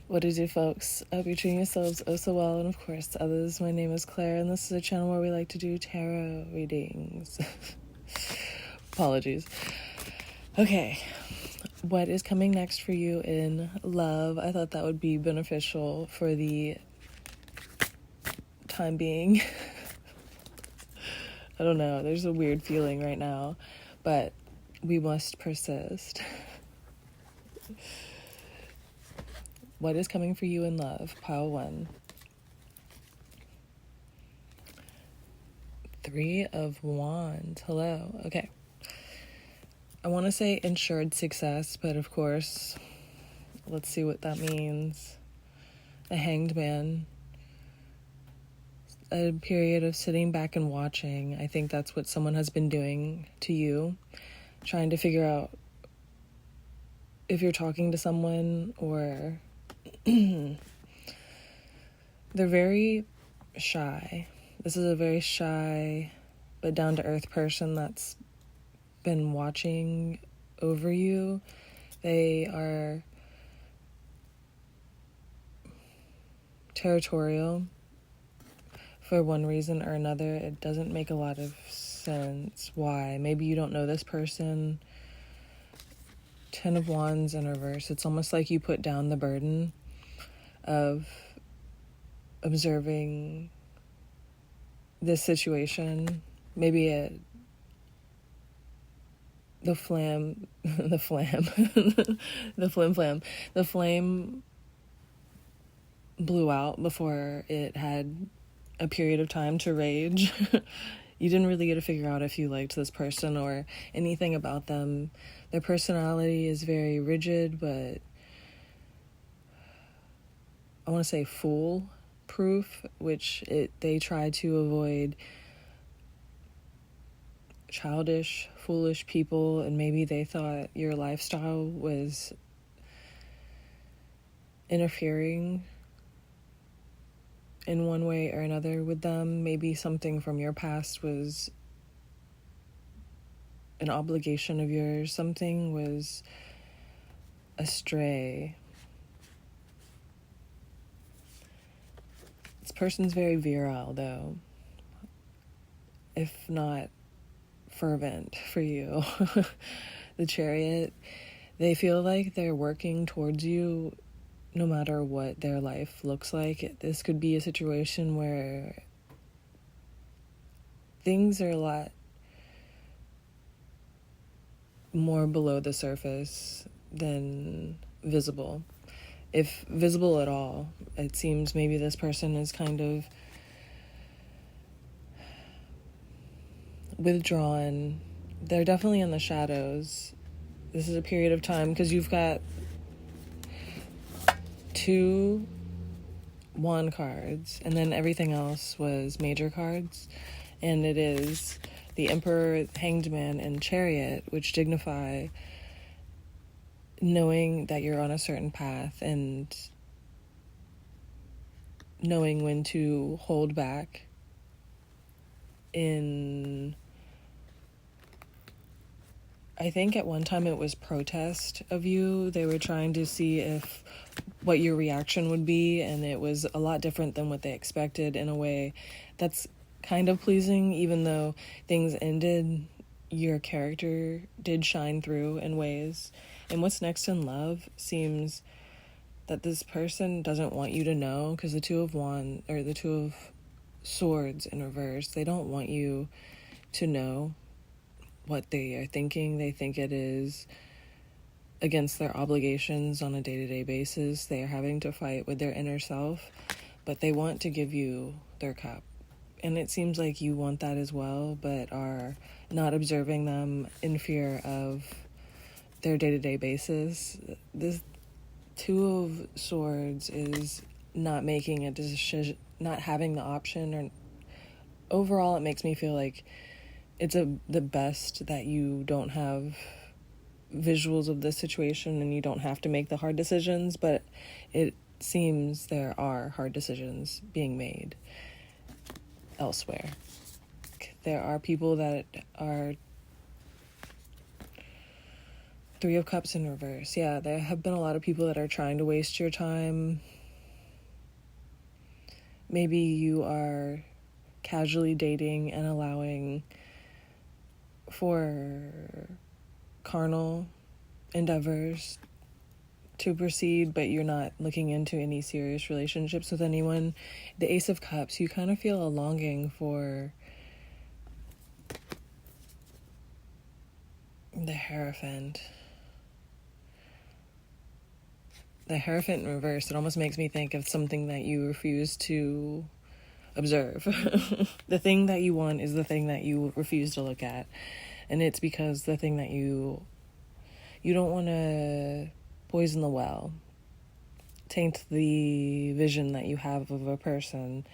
What is it, folks? I hope you're treating yourselves oh so well, and of course to others. My name is Claire, and this is a channel where we like to do tarot readings. Apologies. Okay, what is coming next for you in love? I thought that would be beneficial for the time being. I don't know, there's a weird feeling right now, but we must persist. What is coming for you in love? Pile 1. 3 of Wands. Hello. Okay. I want to say ensured success, but of course, let's see what that means. A Hanged Man. A period of sitting back and watching. I think that's what someone has been doing to you. Trying to figure out if you're talking to someone or they're very shy. This is a very shy but down-to-earth person that's been watching over you. They are territorial for one reason or another. It doesn't make a lot of sense why. Maybe you don't know this person. 10 of Wands in reverse. It's almost like you put down the burden of observing this situation. Maybe the flame blew out before it had a period of time to rage. You didn't really get to figure out if you liked this person or anything about them. Their personality is very rigid, but I want to say foolproof, which they try to avoid childish, foolish people, and maybe they thought your lifestyle was interfering in one way or another with them. Maybe something from your past was an obligation of yours. Something was astray. This person's very virile, though, if not fervent for you. The Chariot, they feel like they're working towards you no matter what their life looks like. This could be a situation where things are a lot more below the surface than visible. If visible at all, it seems maybe this person is kind of withdrawn. They're definitely in the shadows. This is a period of time because you've got 2 wand cards, and then everything else was major cards, and it is the Emperor, Hanged Man, and Chariot, which dignify knowing that you're on a certain path and knowing when to hold back in, I think at one time it was protest of you. They were trying to see if what your reaction would be, and it was a lot different than what they expected in a way that's kind of pleasing. Even though things ended, your character did shine through in ways. And what's next in love seems that this person doesn't want you to know, because the 2 of Swords in reverse, they don't want you to know what they are thinking. They think it is against their obligations on a day-to-day basis. They are having to fight with their inner self, but they want to give you their cup. And it seems like you want that as well, but are not observing them in fear of their day-to-day basis. This 2 of Swords is not making a decision, not having the option, or overall it makes me feel like it's the best that you don't have visuals of this situation and you don't have to make the hard decisions, but it seems there are hard decisions being made elsewhere. There are people that are Three of Cups in reverse. Yeah, there have been a lot of people that are trying to waste your time. Maybe you are casually dating and allowing for carnal endeavors to proceed, but you're not looking into any serious relationships with anyone. The Ace of Cups, you kind of feel a longing for the Hierophant. The Hierophant in reverse, it almost makes me think of something that you refuse to observe. The thing that you want is the thing that you refuse to look at. And it's because the thing that you don't want to poison the well, taint the vision that you have of a person.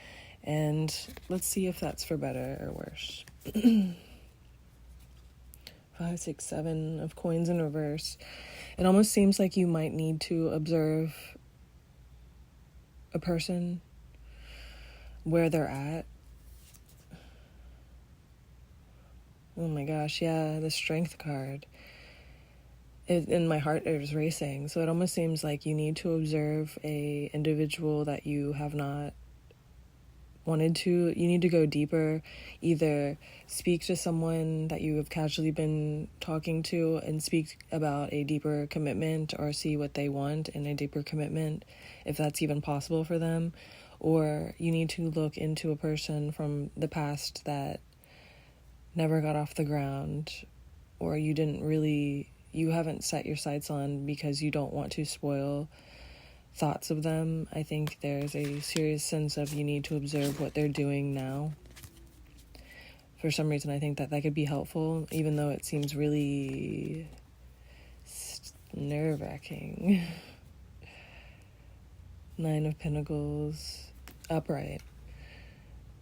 And let's see if that's for better or worse. 5, 6, 7 of coins in reverse. It almost seems like you might need to observe a person, where they're at. Oh my gosh, yeah, the Strength card. And my heart is racing. So it almost seems like you need to observe a individual that you have not wanted to. You need to go deeper, either speak to someone that you have casually been talking to and speak about a deeper commitment, or see what they want in a deeper commitment, if that's even possible for them. Or you need to look into a person from the past that never got off the ground, or you haven't set your sights on because you don't want to spoil thoughts of them. I think there's a serious sense of you need to observe what they're doing now. For some reason, I think that could be helpful, even though it seems really nerve-wracking. 9 of Pentacles, upright.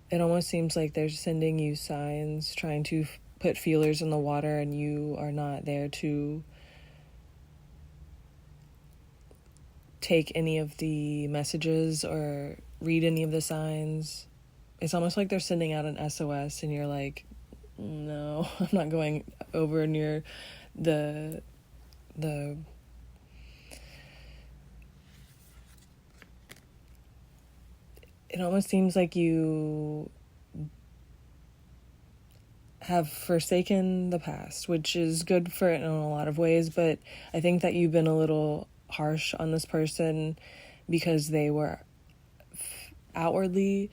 It almost seems like they're sending you signs, trying to put feelers in the water, and you are not there to take any of the messages or read any of the signs. It's almost like they're sending out an SOS, and you're like, no, I'm not going over near the it almost seems like you have forsaken the past, which is good for it in a lot of ways, but I think that you've been a little harsh on this person because they were outwardly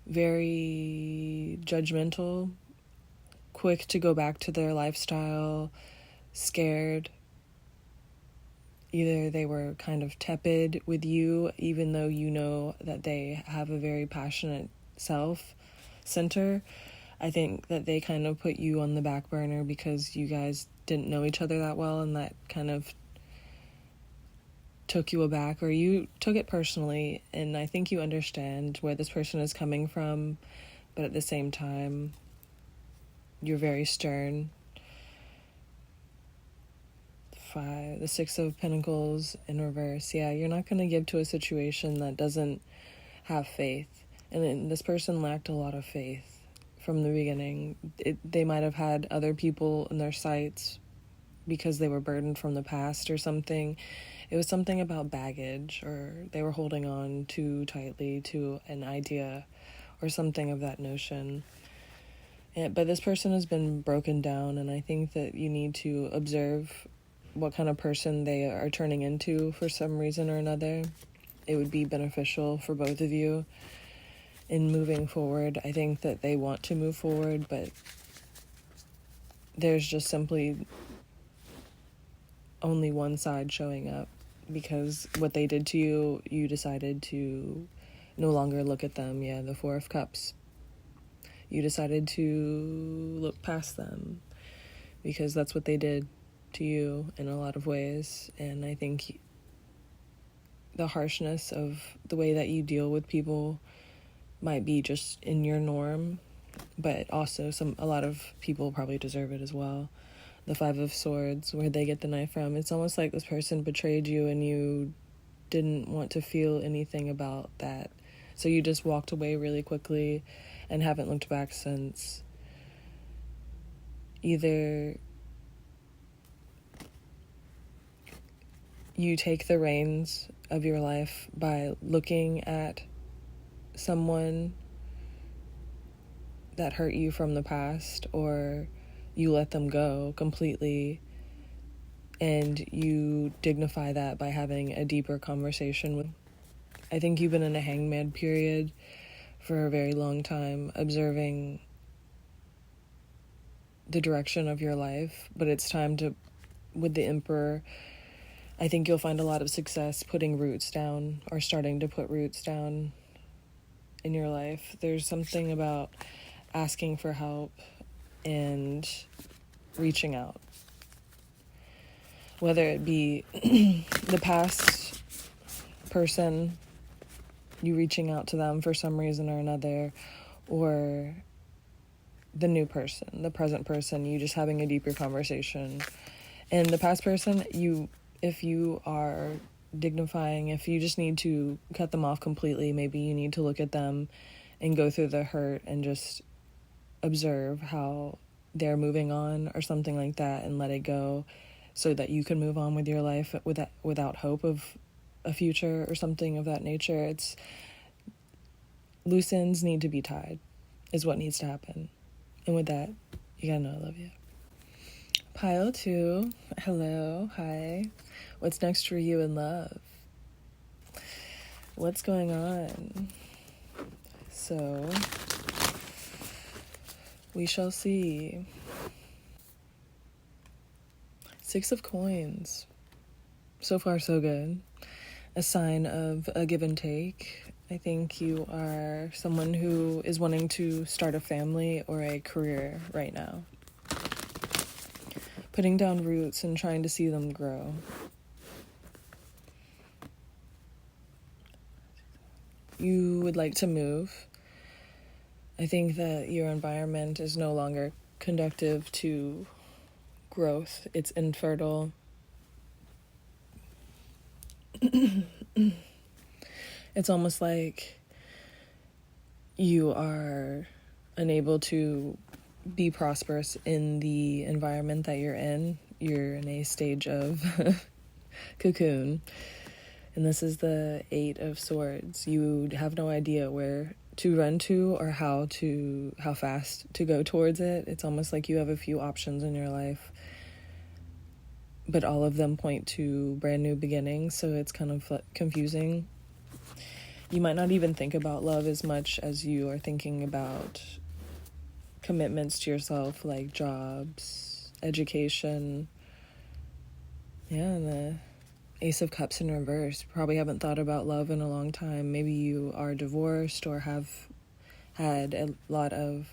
very judgmental, quick to go back to their lifestyle, scared. Either they were kind of tepid with you, even though you know that they have a very passionate self-center. I think that they kind of put you on the back burner because you guys didn't know each other that well, and that kind of took you aback, or you took it personally. And I think you understand where this person is coming from, but at the same time, you're very stern. The 6 of Pentacles in reverse. Yeah, you're not going to give to a situation that doesn't have faith. And then this person lacked a lot of faith from the beginning. They might have had other people in their sights because they were burdened from the past or something. It was something about baggage, or they were holding on too tightly to an idea or something of that notion. But this person has been broken down, and I think that you need to observe what kind of person they are turning into for some reason or another. It would be beneficial for both of you in moving forward. I think that they want to move forward, but there's just simply only one side showing up, because what they did to you, you decided to no longer look at them. Yeah, the 4 of Cups. You decided to look past them because that's what they did to you in a lot of ways. And I think the harshness of the way that you deal with people might be just in your norm, but also a lot of people probably deserve it as well. The 5 of Swords, where they get the knife from, it's almost like this person betrayed you and you didn't want to feel anything about that, so you just walked away really quickly and haven't looked back since. Either you take the reins of your life by looking at someone that hurt you from the past, or you let them go completely, and you dignify that by having a deeper conversation with. I think you've been in a hangman period for a very long time, observing the direction of your life, but it's time to, with the Emperor, I think you'll find a lot of success putting roots down, or starting to put roots down in your life. There's something about asking for help and reaching out. Whether it be the past person, you reaching out to them for some reason or another, or the new person, the present person, you just having a deeper conversation. And the past person, if you are dignifying, if you just need to cut them off completely, maybe you need to look at them and go through the hurt and just observe how they're moving on or something like that, and let it go so that you can move on with your life without hope of a future or something of that nature. It's loose ends need to be tied is what needs to happen. And with that, you gotta know I love you. Pile 2, hello, hi. What's next for you in love? What's going on? So, we shall see. 6 of Coins. So far, so good. A sign of a give and take. I think you are someone who is wanting to start a family or a career right now. Putting down roots and trying to see them grow. You would like to move. I think that your environment is no longer conducive to growth. It's infertile. It's almost like you are unable to be prosperous in the environment that you're in. You're in a stage of cocoon. And this is the 8 of Swords. You have no idea where to run to or how fast to go towards it. It's almost like you have a few options in your life, but all of them point to brand new beginnings, so it's kind of confusing. You might not even think about love as much as you are thinking about commitments to yourself, like jobs, education. Yeah, and the Ace of Cups in reverse. Probably haven't thought about love in a long time. Maybe you are divorced or have had a lot of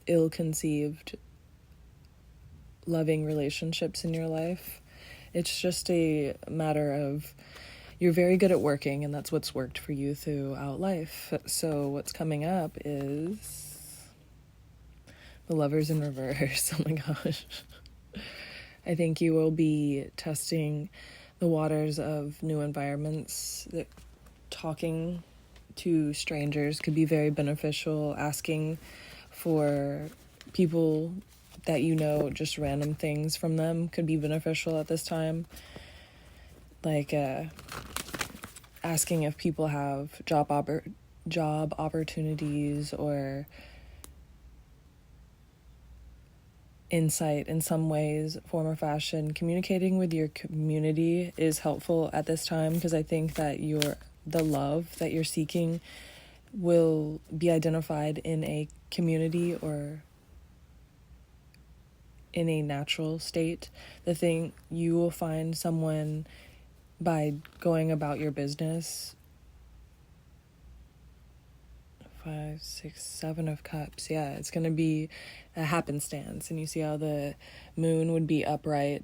ill-conceived loving relationships in your life. It's just a matter of you're very good at working, and that's what's worked for you throughout life. So what's coming up is the Lovers in reverse. Oh my gosh. I think you will be testing the waters of new environments. That talking to strangers could be very beneficial. Asking for people that you know, just random things from them, could be beneficial at this time. Like asking if people have job opportunities or insight in some ways, form or fashion. Communicating with your community is helpful at this time, because I think that the love that you're seeking will be identified in a community or in a natural state. You will find someone by going about your business. 5, 6, 7 of Cups. Yeah, it's going to be a happenstance. And you see how the moon would be upright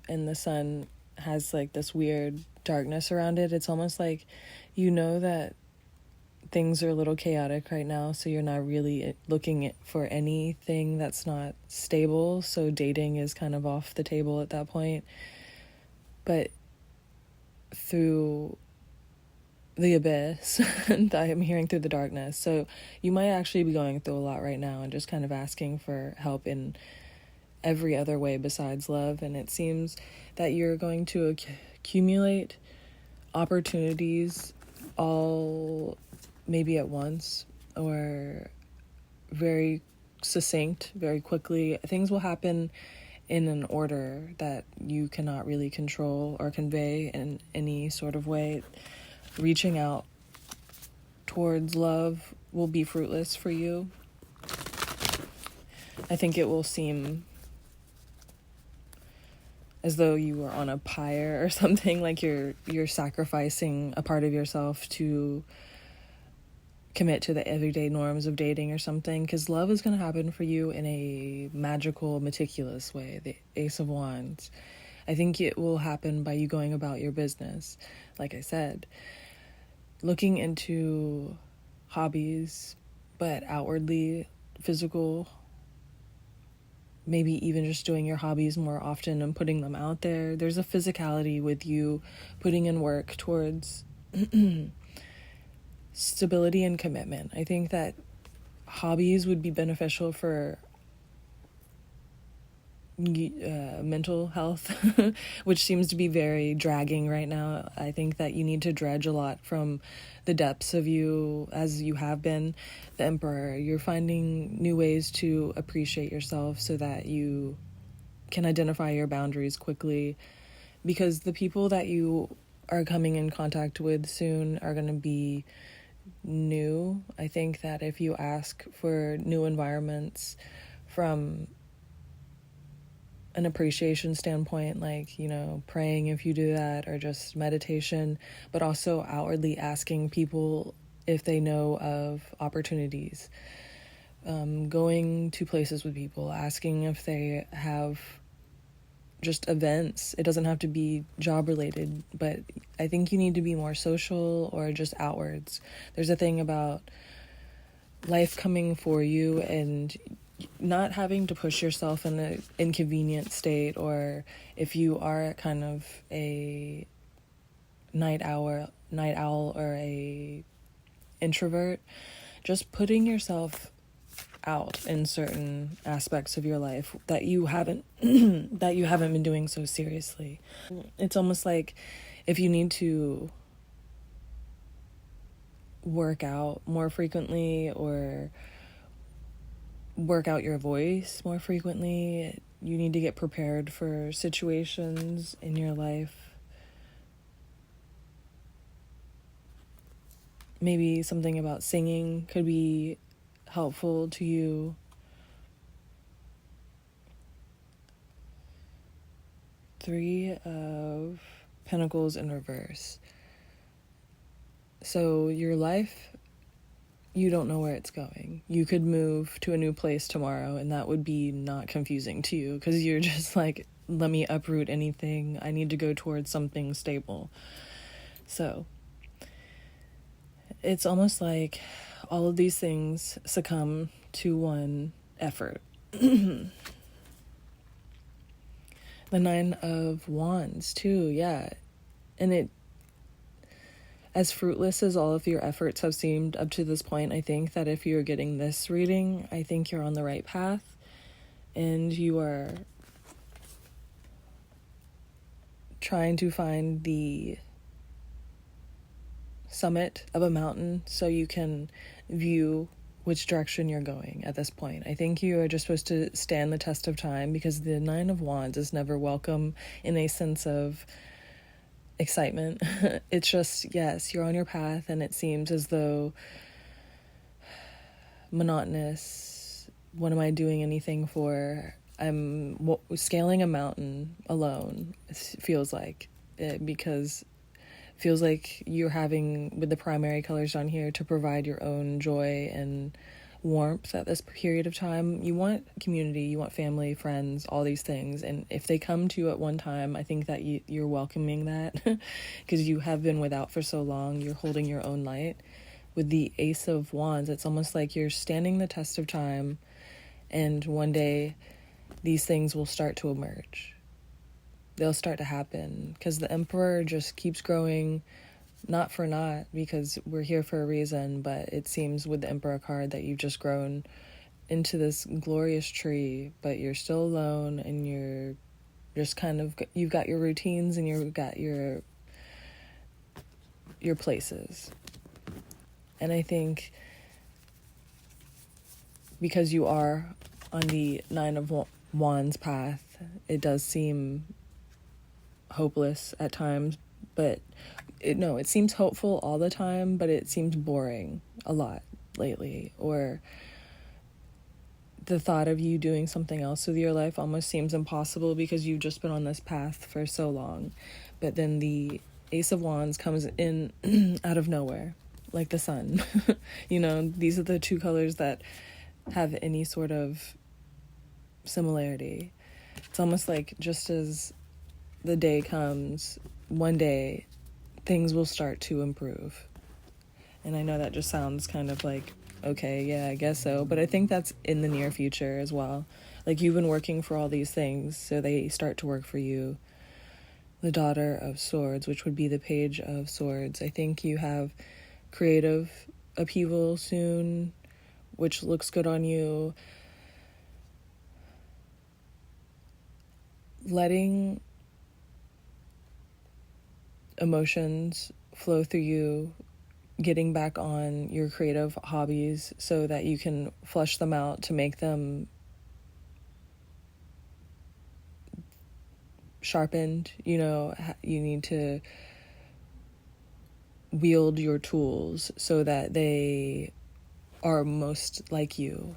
and the sun has like this weird darkness around it. It's almost like you know that things are a little chaotic right now, so you're not really looking for anything that's not stable. So dating is kind of off the table at that point. But through the abyss, and I am hearing through the darkness. So you might actually be going through a lot right now and just kind of asking for help in every other way besides love, and it seems that you're going to accumulate opportunities all maybe at once, or very succinct, very quickly. Things will happen in an order that you cannot really control or convey in any sort of way. Reaching out towards love will be fruitless for you. I think it will seem as though you are on a pyre or something, like you're sacrificing a part of yourself to commit to the everyday norms of dating or something, because love is going to happen for you in a magical, meticulous way. The Ace of Wands. I think it will happen by you going about your business. Like I said, looking into hobbies, but outwardly physical. Maybe even just doing your hobbies more often and putting them out there. There's a physicality with you putting in work towards stability and commitment. I think that hobbies would be beneficial for mental health, which seems to be very dragging right now. I think that you need to dredge a lot from the depths of you, as you have been the Emperor. You're finding new ways to appreciate yourself so that you can identify your boundaries quickly, because the people that you are coming in contact with soon are going to be new. I think that if you ask for new environments from an appreciation standpoint, like, praying if you do that, or just meditation, but also outwardly asking people if they know of opportunities, going to places with people, asking if they have just events. It doesn't have to be job related, but I think you need to be more social or just outwards. There's a thing about life coming for you and not having to push yourself in an inconvenient state, or if you are kind of a night owl or a introvert, just putting yourself out in certain aspects of your life that you haven't been doing so seriously. It's almost like if you need to work out more frequently or work out your voice more frequently, you need to get prepared for situations in your life. Maybe something about singing could be helpful to you. Three of Pentacles in reverse. So your life, you don't know where it's going. You could move to a new place tomorrow, and that would be not confusing to you, because you're just like, let me uproot anything. I need to go towards something stable. So it's almost like all of these things succumb to one effort. The Nine of Wands too, yeah. And it, as fruitless as all of your efforts have seemed up to this point, I think that if you're getting this reading, I think you're on the right path, and you are trying to find the summit of a mountain so you can view which direction you're going at this point. I think you are just supposed to stand the test of time, because the Nine of Wands is never welcome in a sense of excitement. It's just, yes, you're on your path, and it seems as though monotonous. What am I doing anything for? I'm scaling a mountain alone, it feels like it, because it feels like you're having, with the primary colors on here, to provide your own joy and warmth at this period of time. You want community, you want family, friends, all these things, and if they come to you at one time, I think that you're welcoming that because you have been without for so long. You're holding your own light. With the Ace of Wands, it's almost like you're standing the test of time, and one day these things will start to emerge. They'll start to happen, because the Emperor just keeps growing, not for naught, because we're here for a reason, but it seems with the Emperor card that you've just grown into this glorious tree, but you're still alone, and you're just kind of, you've got your routines and you've got your places. And I think because you are on the Nine of Wands path, it does seem hopeless at times, but it seems hopeful all the time, but it seems boring a lot lately. Or the thought of you doing something else with your life almost seems impossible because you've just been on this path for so long. But then the Ace of Wands comes in out of nowhere, like the sun. These are the two colors that have any sort of similarity. It's almost like just as the day comes, one day things will start to improve. And I know that just sounds kind of like, okay, yeah, I guess so, but I think that's in the near future as well. Like, you've been working for all these things, so they start to work for you. The Daughter of Swords, which would be the Page of Swords. I think you have creative upheaval soon, which looks good on you. Letting emotions flow through you, getting back on your creative hobbies so that you can flush them out to make them sharpened. You need to wield your tools so that they are most like you.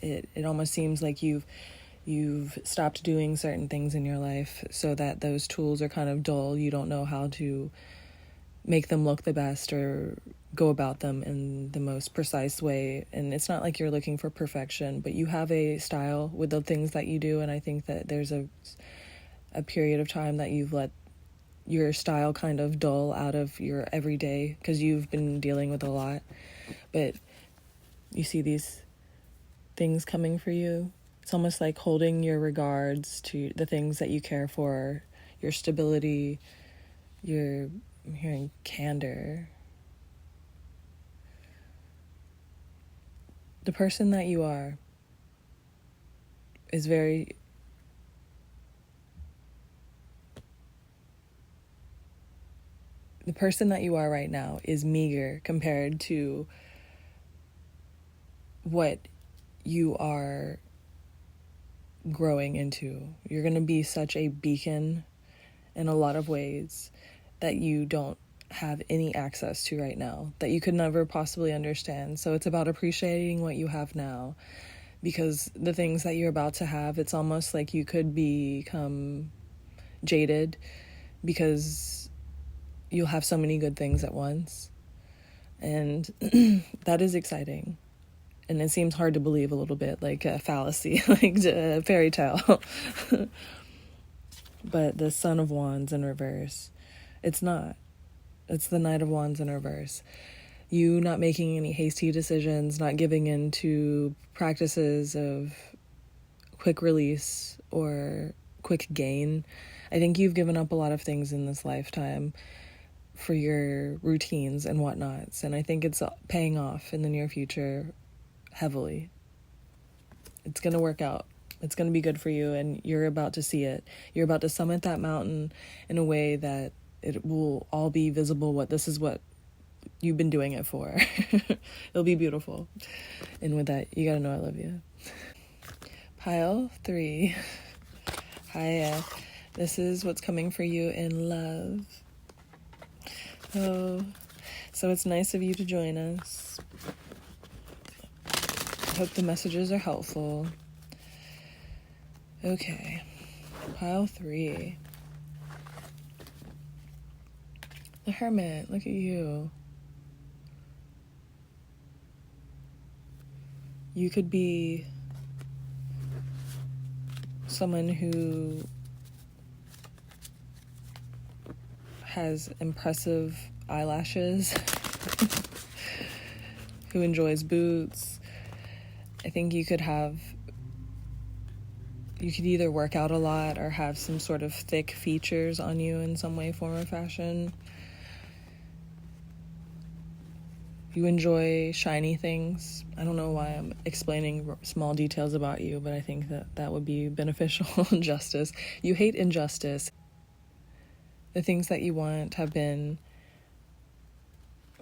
It almost seems like you've stopped doing certain things in your life so that those tools are kind of dull. You don't know how to make them look the best or go about them in the most precise way. And it's not like you're looking for perfection, but you have a style with the things that you do. And I think that there's a period of time that you've let your style kind of dull out of your everyday because you've been dealing with a lot. But you see these things coming for you. It's almost like holding your regards to the things that you care for, your stability, I'm hearing candor. The person that you are is the person that you are right now is meager compared to what you are growing into. You're going to be such a beacon in a lot of ways that you don't have any access to right now, that you could never possibly understand. So it's about appreciating what you have now, because the things that you're about to have, it's almost like you could become jaded because you'll have so many good things at once. And that is exciting. And it seems hard to believe a little bit, like a fallacy, like a fairy tale. But the Son of Wands in reverse, it's not. It's the Knight of Wands in reverse. You not making any hasty decisions, not giving in to practices of quick release or quick gain. I think you've given up a lot of things in this lifetime for your routines and whatnots. And I think it's paying off in the near future heavily. It's going to work out. It's going to be good for you, and you're about to see it. You're about to summit that mountain in a way that it will all be visible. This is what you've been doing it for. It'll be beautiful. And with that, you got to know I love you. Pile 3. Hiya. This is what's coming for you in love. Oh, so it's nice of you to join us. Hope the messages are helpful. Okay, pile 3. The Hermit, look at you. You could be someone who has impressive eyelashes, who enjoys boots. I think you could either work out a lot or have some sort of thick features on you in some way, form, or fashion. You enjoy shiny things. I don't know why I'm explaining small details about you, but I think that would be beneficial. Justice. You hate injustice. The things that you want have been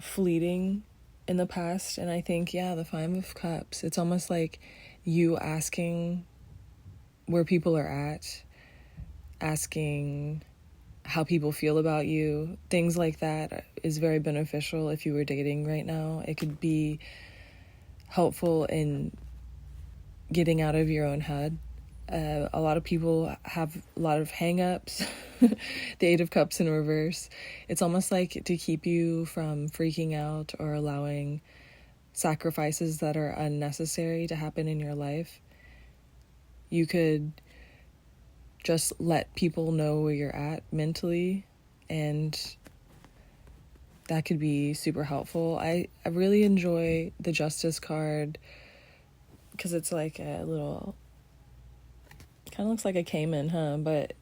fleeting in the past, and I think, the Five of Cups, it's almost like you asking where people are at, asking how people feel about you, things like that is very beneficial if you were dating right now. It could be helpful in getting out of your own head. A lot of people have a lot of hang-ups. The Eight of Cups in reverse. It's almost like to keep you from freaking out or allowing sacrifices that are unnecessary to happen in your life. You could just let people know where you're at mentally, and that could be super helpful. I really enjoy the Justice card because it's like a little, kind of looks like a caiman, but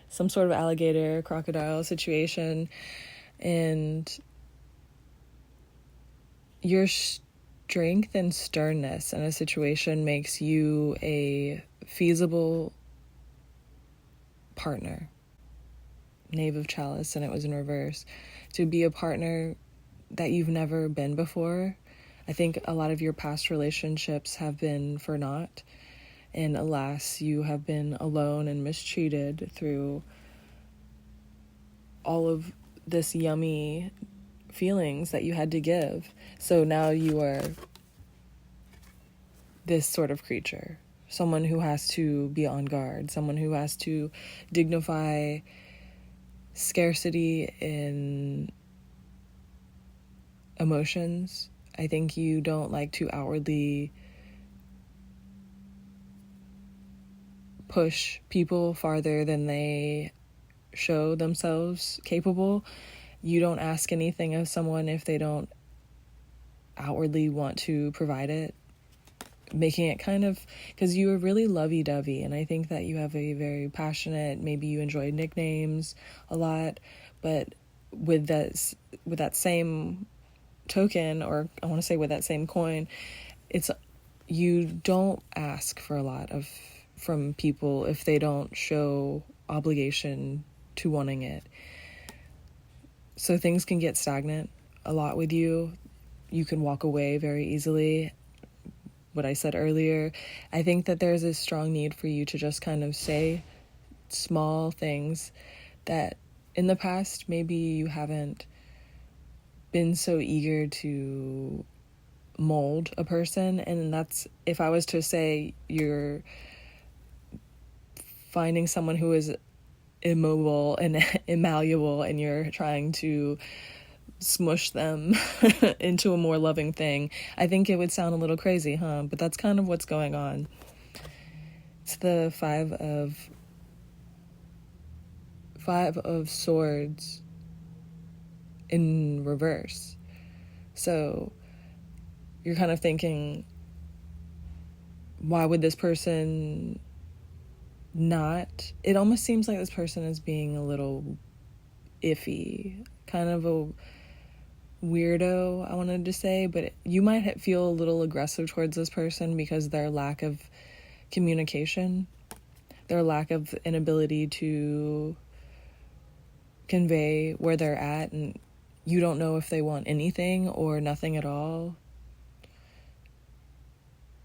some sort of alligator, crocodile situation, and your strength and sternness in a situation makes you a feasible partner. Knave of Chalice, and it was in reverse. To be a partner that you've never been before. I think a lot of your past relationships have been for naught, and alas, you have been alone and mistreated through all of this yummy feelings that you had to give. So now you are this sort of creature, someone who has to be on guard, someone who has to dignify scarcity in emotions. I think you don't like to outwardly push people farther than they show themselves capable. You don't ask anything of someone if they don't outwardly want to provide it, making it kind of, because you are really lovey-dovey, and I think that you have a very passionate, maybe you enjoy nicknames a lot, but with that same token, or I want to say with that same coin, it's, you don't ask for a lot from people if they don't show obligation to wanting it. So things can get stagnant a lot with you. You can walk away very easily. What I said earlier, I think that there's a strong need for you to just kind of say small things that in the past maybe you haven't been so eager to mold a person. And that's, if I was to say you're finding someone who is immobile and immalleable and you're trying to smush them into a more loving thing, I think it would sound a little crazy, but that's kind of what's going on. It's the Five of Swords in reverse. So you're kind of thinking, why would this person not? It almost seems like this person is being a little iffy, kind of a weirdo, I wanted to say, but you might feel a little aggressive towards this person because their lack of communication, their lack of inability to convey where they're at, and you don't know if they want anything or nothing at all,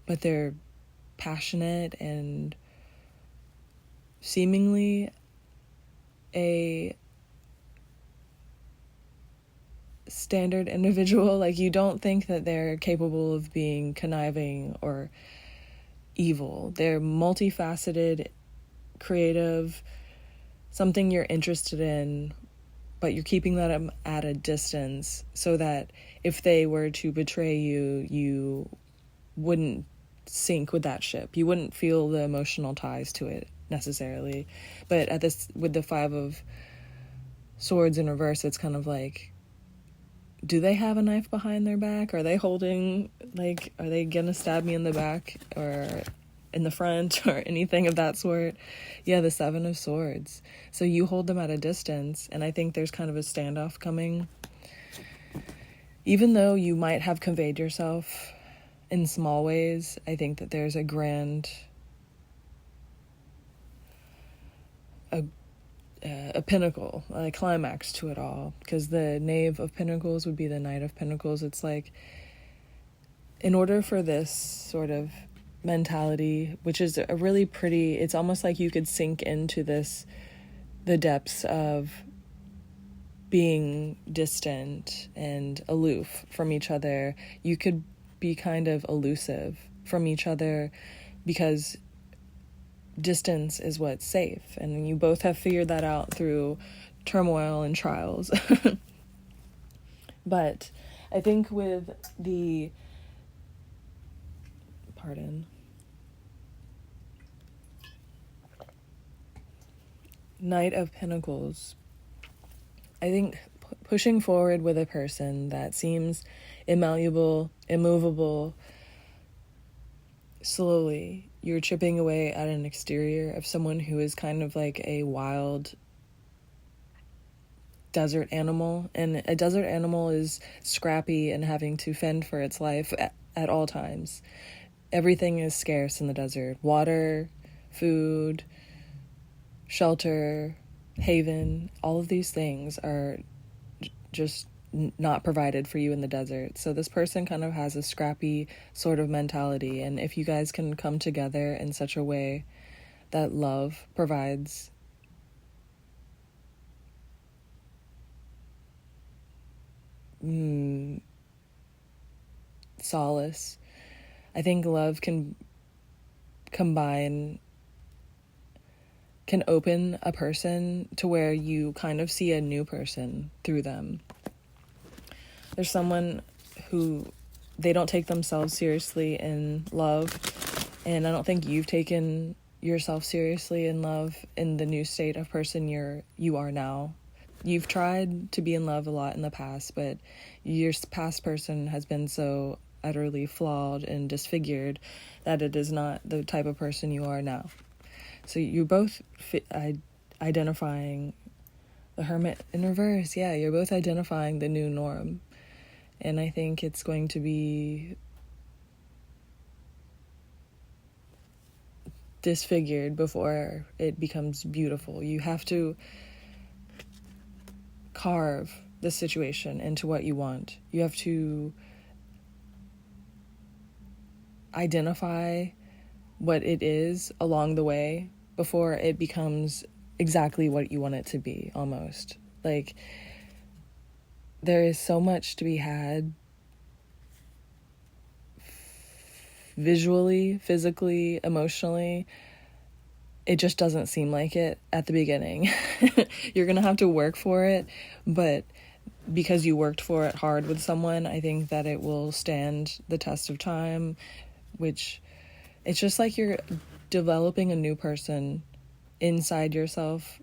but they're passionate and seemingly a standard individual. Like, you don't think that they're capable of being conniving or evil. They're multifaceted, creative, something you're interested in, but you're keeping that at a distance so that if they were to betray you, you wouldn't sink with that ship. You wouldn't feel the emotional ties to it necessarily. But with the Five of Swords in reverse, it's kind of like, do they have a knife behind their back? Are they holding, like, are they gonna stab me in the back or in the front or anything of that sort? Yeah, the Seven of Swords. So you hold them at a distance, and I think there's kind of a standoff coming. even though you might have conveyed yourself in small ways, I think that there's a pinnacle, a climax to it all, because the Knave of Pentacles would be the Knight of Pentacles. It's like, in order for this sort of mentality, which is a really pretty, it's almost like you could sink into the depths of being distant and aloof from each other. You could be kind of elusive from each other because distance is what's safe, and you both have figured that out through turmoil and trials. But I think with the Knight of Pentacles, I think pushing forward with a person that seems immalleable, immovable, slowly you're chipping away at an exterior of someone who is kind of like a wild desert animal. And a desert animal is scrappy and having to fend for its life at all times. Everything is scarce in the desert. Water, food, shelter, haven, all of these things are just not provided for you in the desert. So this person kind of has a scrappy sort of mentality, and if you guys can come together in such a way that love provides solace, I think love can open a person to where you kind of see a new person through them. There's someone who, they don't take themselves seriously in love, and I don't think you've taken yourself seriously in love in the new state of person you are now. You've tried to be in love a lot in the past, but your past person has been so utterly flawed and disfigured that it is not the type of person you are now. So you're both identifying the Hermit in reverse. Yeah, you're both identifying the new norm. And I think it's going to be disfigured before it becomes beautiful. You have to carve the situation into what you want. You have to identify what it is along the way before it becomes exactly what you want it to be, almost. Like, there is so much to be had visually, physically, emotionally. It just doesn't seem like it at the beginning. You're gonna have to work for it, but because you worked for it hard with someone, I think that it will stand the test of time, which it's just like you're developing a new person inside yourself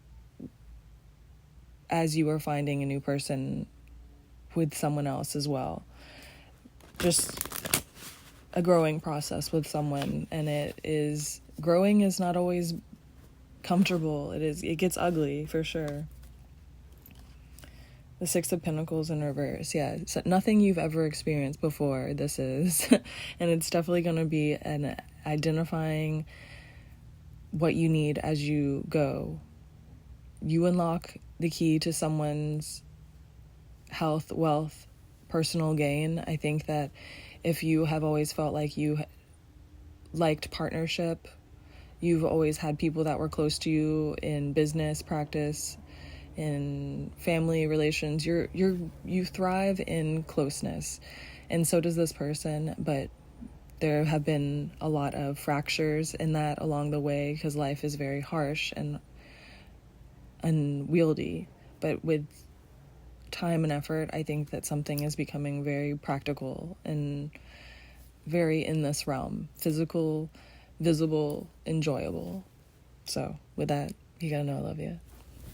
as you are finding a new person with someone else as well. Just a growing process with someone, and growing is not always comfortable. It gets ugly for sure. The Six of Pentacles in reverse. Yeah, so nothing you've ever experienced before, this is. And it's definitely going to be an identifying what you need as you go. You unlock the key to someone's health, wealth, personal gain. I think that if you have always felt like you liked partnership, you've always had people that were close to you in business practice, in family relations, you thrive in closeness, and so does this person. But there have been a lot of fractures in that along the way, because life is very harsh and unwieldy. But with time and effort, I think that something is becoming very practical and very in this realm, physical, visible, enjoyable. So with that, you gotta know I love you.